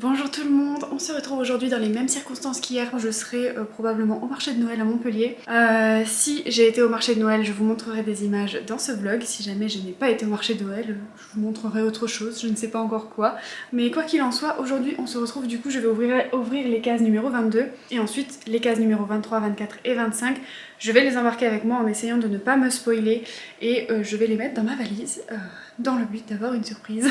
Bonjour tout le monde, on se retrouve aujourd'hui dans les mêmes circonstances qu'hier. Je serai probablement au marché de Noël à Montpellier. Si j'ai été au marché de Noël, je vous montrerai des images dans ce vlog. Si jamais je n'ai pas été au marché de Noël, je vous montrerai autre chose, je ne sais pas encore quoi. Mais quoi qu'il en soit, aujourd'hui on se retrouve, du coup je vais ouvrir les cases numéro 22 et ensuite les cases numéro 23, 24 et 25. Je vais les embarquer avec moi en essayant de ne pas me spoiler et je vais les mettre dans ma valise dans le but d'avoir une surprise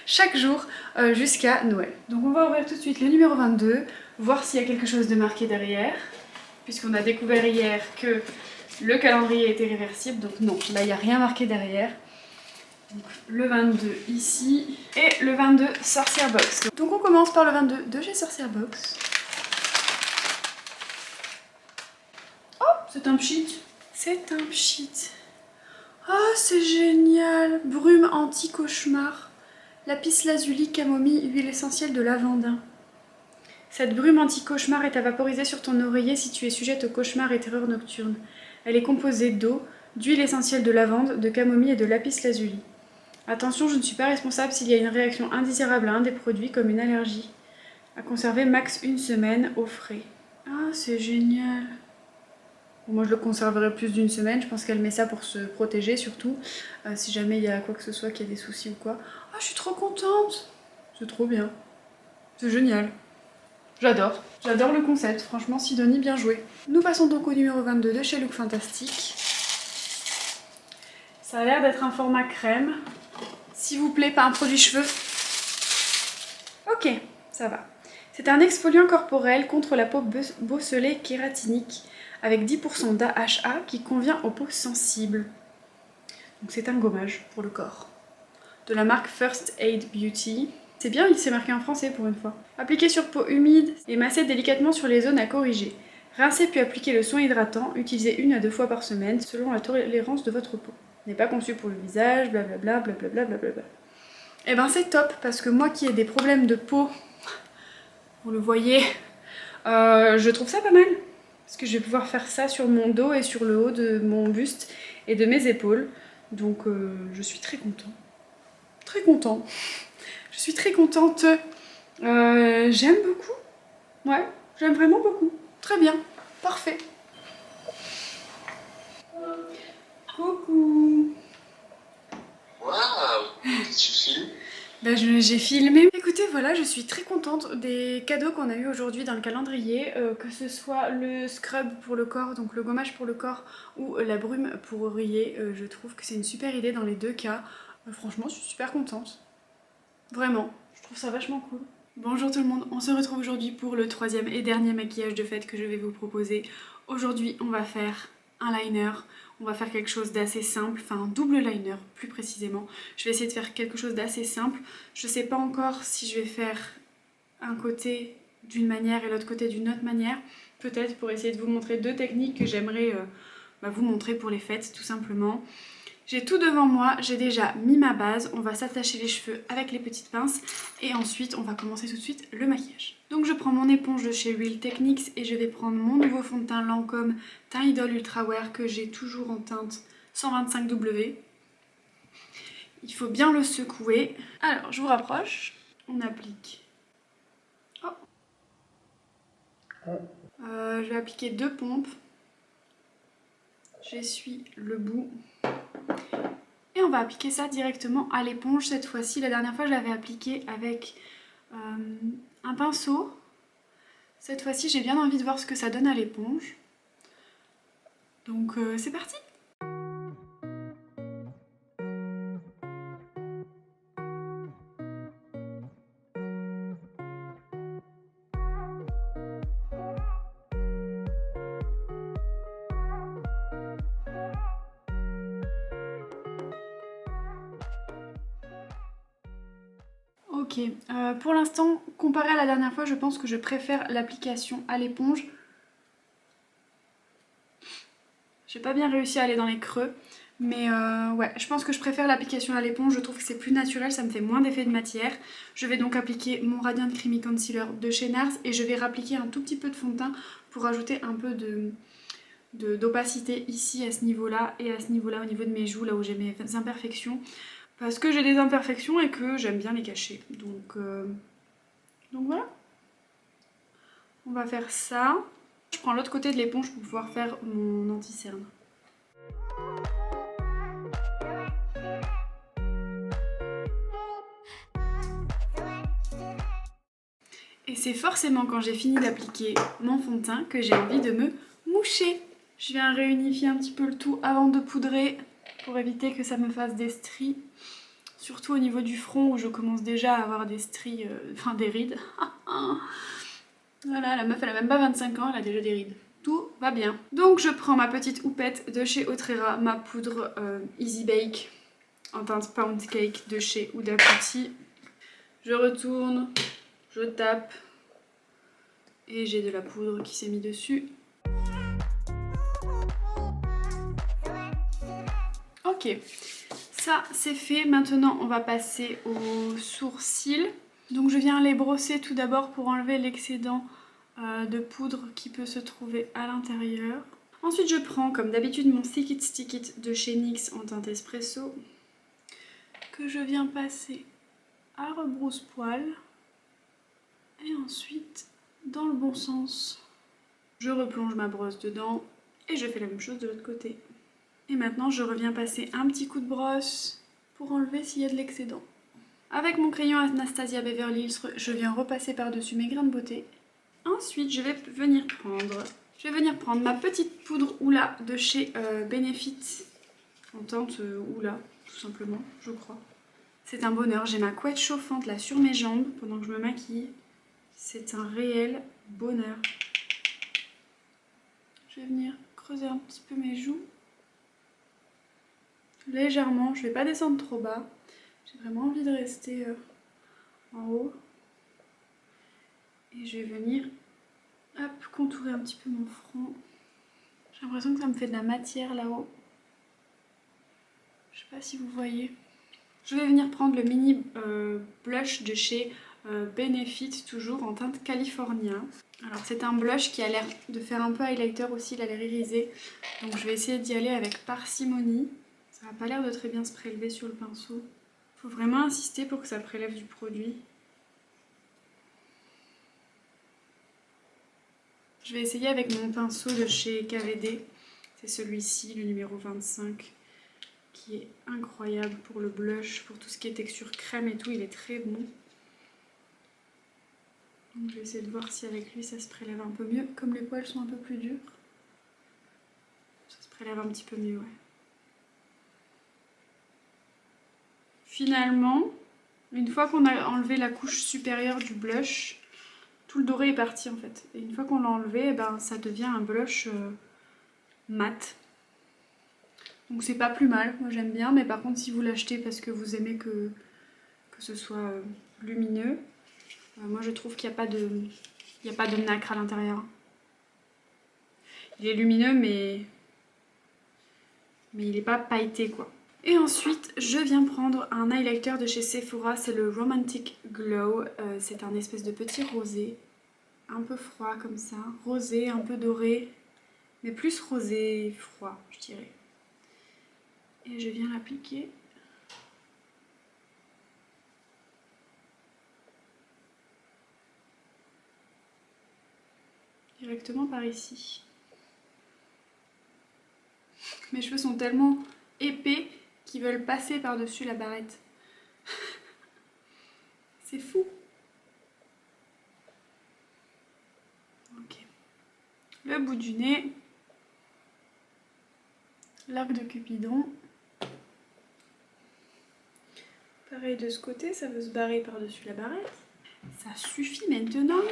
chaque jour jusqu'à Noël. Donc on va ouvrir tout de suite le numéro 22, voir s'il y a quelque chose de marqué derrière, puisqu'on a découvert hier que le calendrier était réversible, donc non, là il n'y a rien marqué derrière. Donc, le 22 ici, et le 22 Sorcière Box. Donc on commence par le 22 de chez Sorcière Box. Oh, c'est un pchit. C'est un pchit. Oh, c'est génial. Brume anti-cauchemar. Lapis lazuli, camomille, huile essentielle de lavandin. Cette brume anti-cauchemar est à vaporiser sur ton oreiller si tu es sujette aux cauchemars et terreurs nocturnes. Elle est composée d'eau, d'huile essentielle de lavande, de camomille et de lapis lazuli. Attention, je ne suis pas responsable s'il y a une réaction indésirable à un des produits comme une allergie. À conserver max 1 semaine au frais. Ah, c'est génial. Bon, moi je le conserverai plus d'1 semaine, je pense qu'elle met ça pour se protéger surtout, si jamais il y a quoi que ce soit, qu'il y a des soucis ou quoi. Ah, je suis trop contente. C'est trop bien. C'est génial. J'adore. J'adore le concept. Franchement, Sidonie, bien joué. Nous passons donc au numéro 22 de chez Look Fantastic. Ça a l'air d'être un format crème. S'il vous plaît, pas un produit cheveux. Ok, ça va. C'est un exfoliant corporel contre la peau bosselée kératinique avec 10% d'AHA qui convient aux peaux sensibles. Donc c'est un gommage pour le corps. De la marque First Aid Beauty. C'est bien, il s'est marqué en français pour une fois. Appliquez sur peau humide et massez délicatement sur les zones à corriger. Rincez puis appliquez le soin hydratant. Utilisez 1 à 2 fois par semaine selon la tolérance de votre peau. N'est pas conçu pour le visage, blablabla, blablabla, blablabla. Et ben c'est top parce que moi qui ai des problèmes de peau, vous le voyez, je trouve ça pas mal. Parce que je vais pouvoir faire ça sur mon dos et sur le haut de mon buste et de mes épaules. Donc je suis très contente. Très contente. Je suis très contente. J'aime beaucoup. Ouais, j'aime vraiment beaucoup. Très bien. Parfait. Coucou. Waouh, tu filmes? Ben, j'ai filmé. Écoutez, voilà, je suis très contente des cadeaux qu'on a eu aujourd'hui dans le calendrier, que ce soit le scrub pour le corps, donc le gommage pour le corps, ou la brume pour oreiller. Je trouve que c'est une super idée dans les deux cas. Franchement, je suis super contente. Vraiment, je trouve ça vachement cool. Bonjour tout le monde, on se retrouve aujourd'hui pour le 3e et dernier maquillage de fête que je vais vous proposer. Aujourd'hui, on va faire un liner, on va faire quelque chose d'assez simple, enfin un double liner plus précisément. Je vais essayer de faire quelque chose d'assez simple. Je sais pas encore si je vais faire un côté d'une manière et l'autre côté d'une autre manière. Peut-être pour essayer de vous montrer deux techniques que j'aimerais vous montrer pour les fêtes tout simplement. J'ai tout devant moi, j'ai déjà mis ma base, on va s'attacher les cheveux avec les petites pinces et ensuite on va commencer tout de suite le maquillage. Donc je prends mon éponge de chez Real Techniques et je vais prendre mon nouveau fond de teint Lancôme Teint Idol Ultra Wear que j'ai toujours en teinte 125W. Il faut bien le secouer. Alors je vous rapproche, on applique. Oh. Je vais appliquer 2 pompes. J'essuie le bout. Et on va appliquer ça directement à l'éponge cette fois-ci. La dernière fois, je l'avais appliqué avec un pinceau. Cette fois-ci, j'ai bien envie de voir ce que ça donne à l'éponge. Donc, c'est parti! Ok, pour l'instant, comparé à la dernière fois, je pense que je préfère l'application à l'éponge. J'ai pas bien réussi à aller dans les creux, mais ouais, je pense que je préfère l'application à l'éponge, je trouve que c'est plus naturel, ça me fait moins d'effet de matière. Je vais donc appliquer mon Radiant Creamy Concealer de chez NARS et je vais réappliquer un tout petit peu de fond de teint pour ajouter un peu d'opacité ici à ce niveau-là et à ce niveau-là au niveau de mes joues, là où j'ai mes imperfections. Parce que j'ai des imperfections et que j'aime bien les cacher, donc Donc voilà. On va faire ça. Je prends l'autre côté de l'éponge pour pouvoir faire mon anti-cerne. Et c'est forcément quand j'ai fini d'appliquer mon fond de teint que j'ai envie de me moucher. Je viens réunifier un petit peu le tout avant de poudrer pour éviter que ça me fasse des stries. Surtout au niveau du front où je commence déjà à avoir des stries, enfin des rides. Voilà, la meuf elle a même pas 25 ans, elle a déjà des rides. Tout va bien. Donc je prends ma petite houppette de chez Autrera, ma poudre Easy Bake en teinte Pound Cake de chez Huda Beauty. Je retourne, je tape et j'ai de la poudre qui s'est mise dessus. Ok, ça c'est fait. Maintenant on va passer aux sourcils. Donc je viens les brosser tout d'abord pour enlever l'excédent de poudre qui peut se trouver à l'intérieur. Ensuite je prends comme d'habitude mon Stick It de chez NYX en teinte espresso que je viens passer à rebrousse-poil et ensuite dans le bon sens. Je replonge ma brosse dedans et je fais la même chose de l'autre côté. Et maintenant je reviens passer un petit coup de brosse pour enlever s'il y a de l'excédent. Avec mon crayon Anastasia Beverly Hills, je viens repasser par-dessus mes grains de beauté. Ensuite, je vais venir prendre ma petite poudre Hoola de chez Benefit, en teinte Hoola, tout simplement, je crois. C'est un bonheur, j'ai ma couette chauffante là sur mes jambes pendant que je me maquille. C'est un réel bonheur. Je vais venir creuser un petit peu mes joues. Légèrement, je ne vais pas descendre trop bas. J'ai vraiment envie de rester en haut. Et je vais venir contourer un petit peu mon front. J'ai l'impression que ça me fait de la matière là-haut. Je sais pas si vous voyez. Je vais venir prendre le mini blush de chez Benefit, toujours en teinte California. Alors c'est un blush qui a l'air de faire un peu highlighter aussi, il a l'air irisé. Donc je vais essayer d'y aller avec parcimonie. Ça n'a pas l'air de très bien se prélever sur le pinceau. Faut vraiment insister pour que ça prélève du produit. Je vais essayer avec mon pinceau de chez KVD. C'est celui-ci, le numéro 25, qui est incroyable pour le blush, pour tout ce qui est texture crème et tout, il est très bon. Donc je vais essayer de voir si avec lui ça se prélève un peu mieux. Comme les poils sont un peu plus durs, ça se prélève un petit peu mieux, ouais. Finalement, une fois qu'on a enlevé la couche supérieure du blush, tout le doré est parti en fait. Et une fois qu'on l'a enlevé, eh ben, ça devient un blush mat. Donc c'est pas plus mal, moi j'aime bien, mais par contre si vous l'achetez parce que vous aimez que ce soit lumineux, moi je trouve qu'il n'y a pas de nacre à l'intérieur. Il est lumineux mais il n'est pas pailleté quoi. Et ensuite je viens prendre un highlighter de chez Sephora, c'est le Romantic Glow, c'est un espèce de petit rosé, un peu froid comme ça, rosé, un peu doré, mais plus rosé froid je dirais. Et je viens l'appliquer. Directement par ici. Mes cheveux sont tellement épais qu'ils veulent passer par-dessus la barrette. C'est fou. Ok. Le bout du nez. L'arc de Cupidon. Pareil de ce côté, ça veut se barrer par-dessus la barrette. Ça suffit maintenant.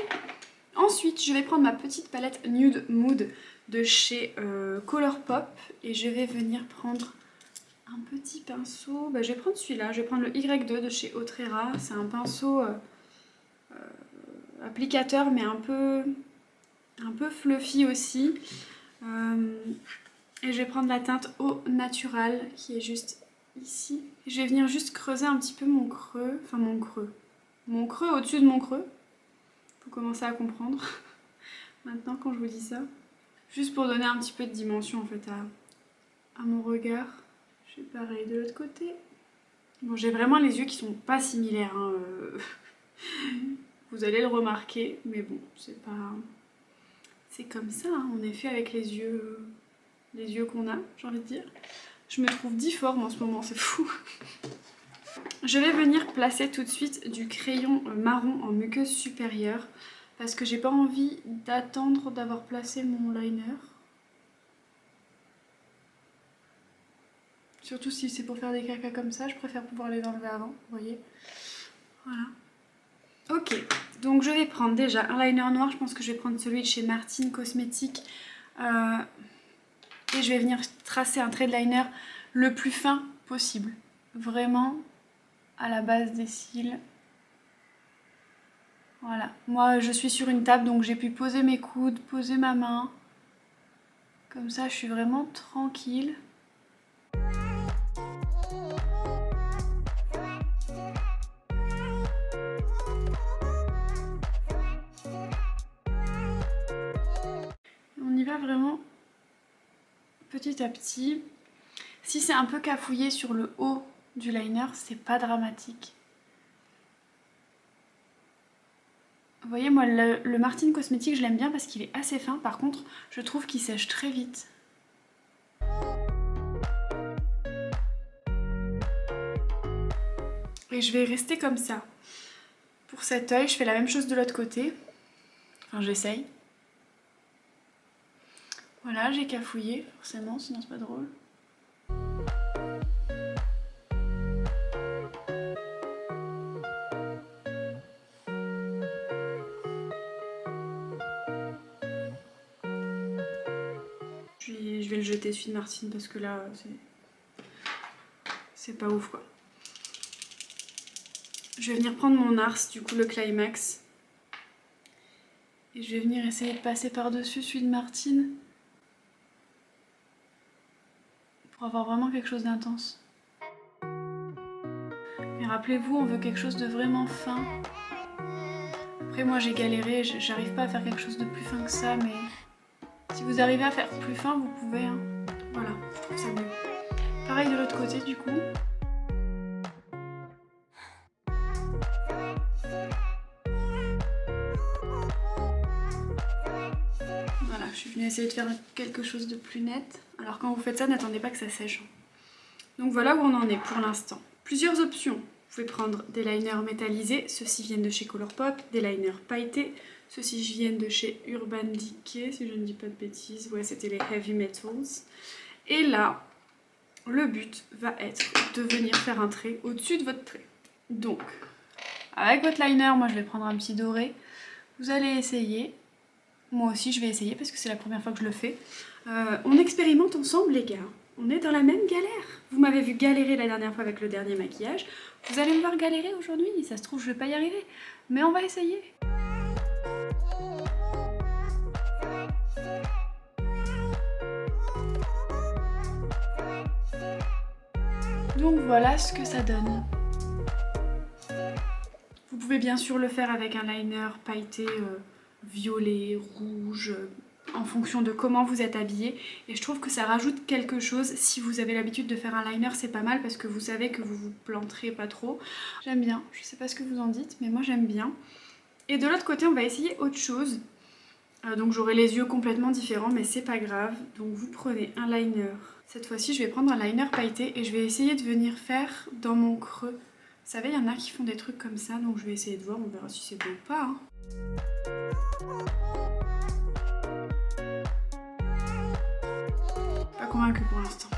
Ensuite, je vais prendre ma petite palette Nude Mood de chez Colourpop et je vais venir prendre un petit pinceau. Je vais prendre celui-là, je vais prendre le Y2 de chez Autrera. C'est un pinceau applicateur mais un peu fluffy aussi. Et je vais prendre la teinte Eau Naturale qui est juste ici. Et je vais venir juste creuser un petit peu mon creux, enfin mon creux au-dessus de mon creux. Faut commencer à comprendre maintenant quand je vous dis ça. Juste pour donner un petit peu de dimension en fait à mon regard. Je fais pareil de l'autre côté. Bon, j'ai vraiment les yeux qui sont pas similaires. Hein, Vous allez le remarquer, mais bon, c'est pas... C'est comme ça, hein. On est fait avec les yeux qu'on a, j'ai envie de dire. Je me trouve difforme en ce moment, c'est fou. Je vais venir placer tout de suite du crayon marron en muqueuse supérieure parce que j'ai pas envie d'attendre d'avoir placé mon liner. Surtout si c'est pour faire des cacas comme ça, je préfère pouvoir les enlever avant, vous voyez. Voilà. Ok, donc je vais prendre déjà un liner noir, je pense que je vais prendre celui de chez Martine Cosmetics. Et je vais venir tracer un trait de liner le plus fin possible. Vraiment à la base des cils. Voilà, moi je suis sur une table donc j'ai pu poser mes coudes, poser ma main. Comme ça je suis vraiment tranquille. On y va vraiment petit à petit. Si c'est un peu cafouillé sur le haut du liner, c'est pas dramatique. Vous voyez, moi le Martine Cosmetics je l'aime bien parce qu'il est assez fin. Par contre, je trouve qu'il sèche très vite. Et je vais rester comme ça. Pour cet œil, je fais la même chose de l'autre côté. Enfin, j'essaye. Voilà, j'ai cafouillé, forcément, sinon c'est pas drôle. Puis je vais le jeter celui de Martine parce que là, c'est pas ouf quoi. Je vais venir prendre mon ars, du coup le Climax. Et je vais venir essayer de passer par-dessus celui de Martine. Pour avoir vraiment quelque chose d'intense. Mais rappelez-vous, on veut quelque chose de vraiment fin. Après moi j'ai galéré, j'arrive pas à faire quelque chose de plus fin que ça, mais si vous arrivez à faire plus fin, vous pouvez. Hein. Voilà, je trouve ça mieux. Pareil de l'autre côté du coup. Voilà, je suis venue essayer de faire quelque chose de plus net. Alors quand vous faites ça, n'attendez pas que ça sèche. Donc voilà où on en est pour l'instant. Plusieurs options. Vous pouvez prendre des liners métallisés, ceux-ci viennent de chez Colourpop, des liners pailletés, ceux-ci viennent de chez Urban Decay, si je ne dis pas de bêtises. Ouais, c'était les Heavy Metals. Et là, le but va être de venir faire un trait au-dessus de votre trait. Donc, avec votre liner, moi je vais prendre un petit doré. Vous allez essayer. Moi aussi je vais essayer parce que c'est la première fois que je le fais. On expérimente ensemble les gars. On est dans la même galère. Vous m'avez vu galérer la dernière fois avec le dernier maquillage. Vous allez me voir galérer aujourd'hui. Ça se trouve je vais pas y arriver. Mais on va essayer. Donc voilà ce que ça donne. Vous pouvez bien sûr le faire avec un liner pailleté violet, rouge, en fonction de comment vous êtes habillé. Et je trouve que ça rajoute quelque chose. Si vous avez l'habitude de faire un liner, c'est pas mal parce que vous savez que vous vous planterez pas trop. J'aime bien, je sais pas ce que vous en dites, mais moi j'aime bien. Et de l'autre côté, on va essayer autre chose. Donc j'aurai les yeux complètement différents, mais c'est pas grave. Donc vous prenez un liner. Cette fois-ci, je vais prendre un liner pailleté et je vais essayer de venir faire dans mon creux. Vous savez, il y en a qui font des trucs comme ça, donc je vais essayer de voir, on verra si c'est beau ou pas. Hein. Pas convaincue pour l'instant.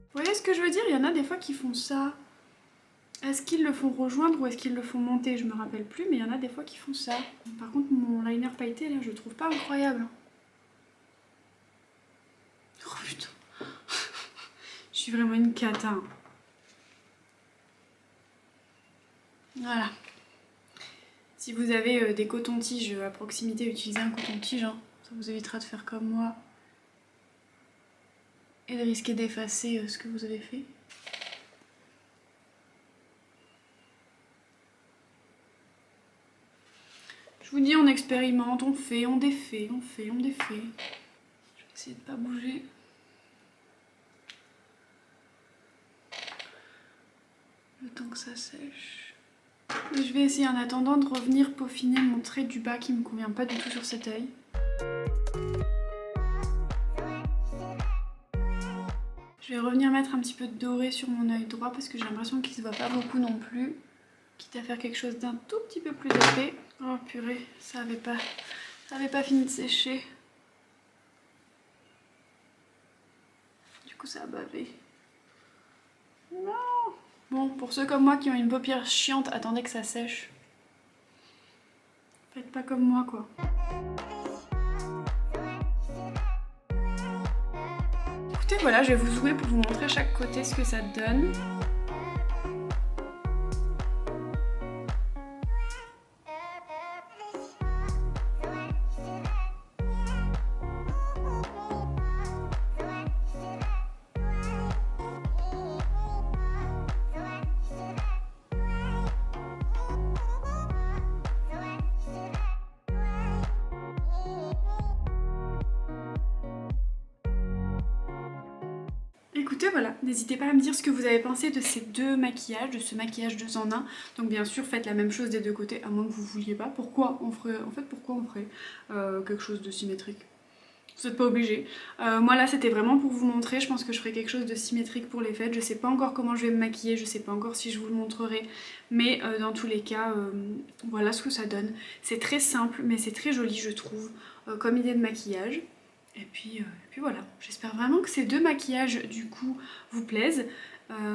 Vous voyez ce que je veux dire? Il y en a des fois qui font ça. Est-ce qu'ils le font rejoindre ou est-ce qu'ils le font monter? Je me rappelle plus, mais il y en a des fois qui font ça. Par contre, mon liner pailleté, là, je le trouve pas incroyable. Oh putain. Je suis vraiment une cata. Voilà. Si vous avez des cotons-tiges à proximité, utilisez un coton-tige. Hein. Ça vous évitera de faire comme moi. Et de risquer d'effacer ce que vous avez fait. Je vous dis, on expérimente, on fait, on défait, on fait, on défait. Je vais essayer de pas bouger. Le temps que ça sèche. Et je vais essayer en attendant de revenir peaufiner mon trait du bas qui me convient pas du tout sur cet œil. Je vais revenir mettre un petit peu de doré sur mon œil droit parce que j'ai l'impression qu'il se voit pas beaucoup non plus. Quitte à faire quelque chose d'un tout petit peu plus épais. Oh purée, ça avait pas fini de sécher. Du coup ça a bavé. Non. Bon, pour ceux comme moi qui ont une paupière chiante, attendez que ça sèche. Faites pas comme moi quoi. Écoutez, voilà, je vais vous zoomer pour vous montrer chaque côté ce que ça donne. Écoutez, voilà, n'hésitez pas à me dire ce que vous avez pensé de ces deux maquillages, de ce maquillage 2 en 1. Donc bien sûr, faites la même chose des deux côtés, à moins que vous vouliez pas. Pourquoi on ferait quelque chose de symétrique? Vous n'êtes pas obligé. Moi là c'était vraiment pour vous montrer, je pense que je ferai quelque chose de symétrique pour les fêtes. Je sais pas encore comment je vais me maquiller, je sais pas encore si je vous le montrerai. Mais dans tous les cas, voilà ce que ça donne. C'est très simple mais c'est très joli je trouve comme idée de maquillage. Et puis voilà, j'espère vraiment que ces deux maquillages du coup vous plaisent.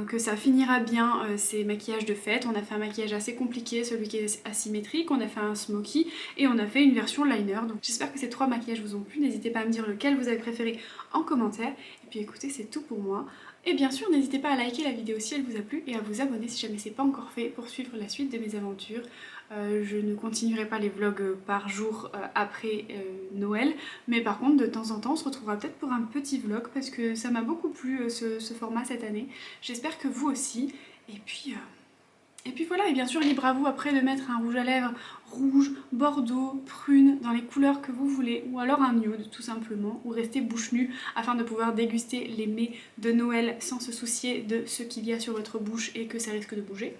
Que ça finira bien ces maquillages de fête. On a fait un maquillage assez compliqué, celui qui est asymétrique, on a fait un smoky et on a fait une version liner. Donc j'espère que ces 3 maquillages vous ont plu, n'hésitez pas à me dire lequel vous avez préféré en commentaire. Et puis écoutez, c'est tout pour moi. Et bien sûr, n'hésitez pas à liker la vidéo si elle vous a plu et à vous abonner si jamais c'est pas encore fait pour suivre la suite de mes aventures. Je ne continuerai pas les vlogs par jour après Noël, mais par contre de temps en temps on se retrouvera peut-être pour un petit vlog parce que ça m'a beaucoup plu ce format cette année. J'espère que vous aussi. Et puis voilà, et bien sûr libre à vous après de mettre un rouge à lèvres rouge, bordeaux, prune, dans les couleurs que vous voulez, ou alors un nude tout simplement, ou rester bouche nue afin de pouvoir déguster les mets de Noël sans se soucier de ce qu'il y a sur votre bouche et que ça risque de bouger.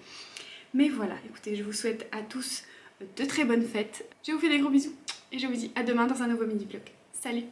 Mais voilà, écoutez, je vous souhaite à tous de très bonnes fêtes. Je vous fais des gros bisous et je vous dis à demain dans un nouveau mini vlog. Salut!